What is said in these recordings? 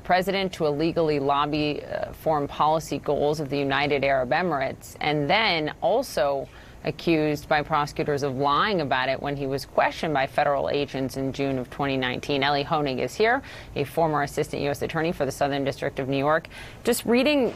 president to illegally lobby foreign policy goals of the United Arab Emirates, and then also accused by prosecutors of lying about it when he was questioned by federal agents in June of 2019. Elie Honig is here, a former assistant U.S. attorney for the Southern District of New York. Just reading,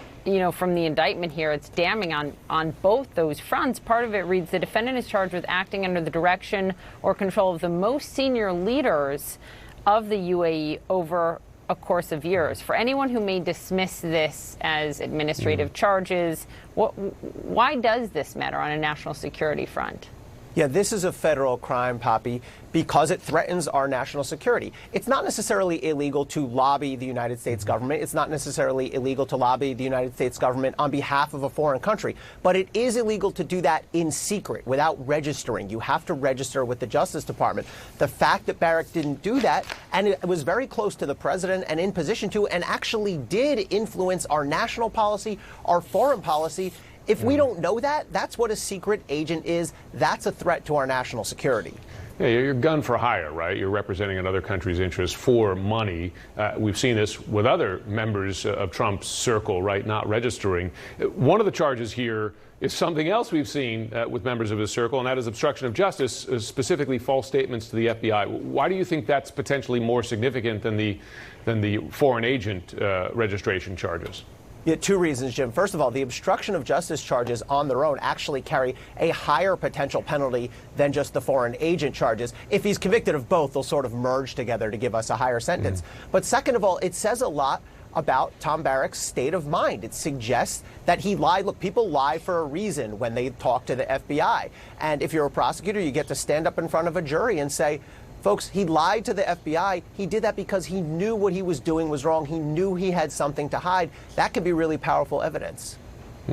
from the indictment here, it's damning on both those fronts. Part of it reads, the defendant is charged with acting under the direction or control of the most senior leaders of the UAE over a course of years. For anyone who may dismiss this as administrative charges, why does this matter on a national security front? Yeah, this is a federal crime, Poppy, because it threatens our national security. It's not necessarily illegal to lobby the United States government. It's not necessarily illegal to lobby the United States government on behalf of a foreign country. But it is illegal to do that in secret without registering. You have to register with the Justice Department. The fact that Barrack didn't do that, and it was very close to the president and in position to, and actually did influence our national policy, our foreign policy. If we don't know that, that's what a secret agent is. That's a threat to our national security. Yeah, you're gun for hire, right? You're representing another country's interests for money. We've seen this with other members of Trump's circle, right, not registering. One of the charges here is something else we've seen with members of his circle, and that is obstruction of justice, specifically false statements to the FBI. Why do you think that's potentially more significant than the foreign agent registration charges? Yeah, two reasons, Jim. First of all, the obstruction of justice charges on their own actually carry a higher potential penalty than just the foreign agent charges. If he's convicted of both, they'll sort of merge together to give us a higher sentence. But second of all, it says a lot about Tom Barrack's state of mind. It suggests that he lied. Look, people lie for a reason when they talk to the FBI. And if you're a prosecutor, you get to stand up in front of a jury and say, folks, he lied to the FBI. He did that because he knew what he was doing was wrong. He knew he had something to hide. That could be really powerful evidence.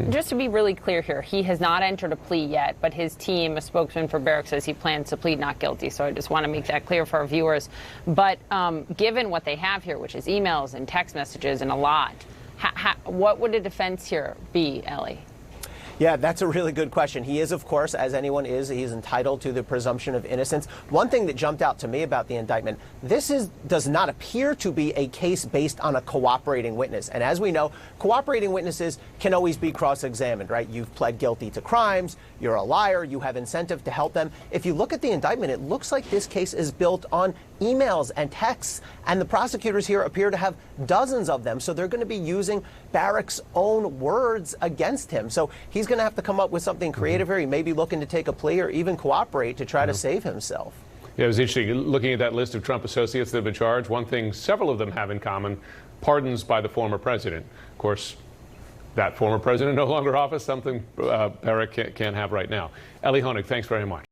Just to be really clear here, he has not entered a plea yet, but his team, a spokesman for Barrack, says he plans to plead not guilty. So I just want to make that clear for our viewers. But given what they have here, which is emails and text messages and a lot, what would a defense here be, Elie? Yeah, that's a really good question. He is, of course, as anyone is, he's entitled to the presumption of innocence. One thing that jumped out to me about the indictment, does not appear to be a case based on a cooperating witness. And as we know, cooperating witnesses can always be cross-examined, right? You've pled guilty to crimes, you're a liar, you have incentive to help them. If you look at the indictment, it looks like this case is built on emails and texts, and the prosecutors here appear to have dozens of them. So they're going to be using Barrack's own words against him. So he's going to have to come up with something creative here. He may be looking to take a plea or even cooperate to try to save himself. Yeah, it was interesting. Looking at that list of Trump associates that have been charged, one thing several of them have in common, pardons by the former president. Of course, that former president no longer in office, something Barrack can't have right now. Elie Honig, thanks very much.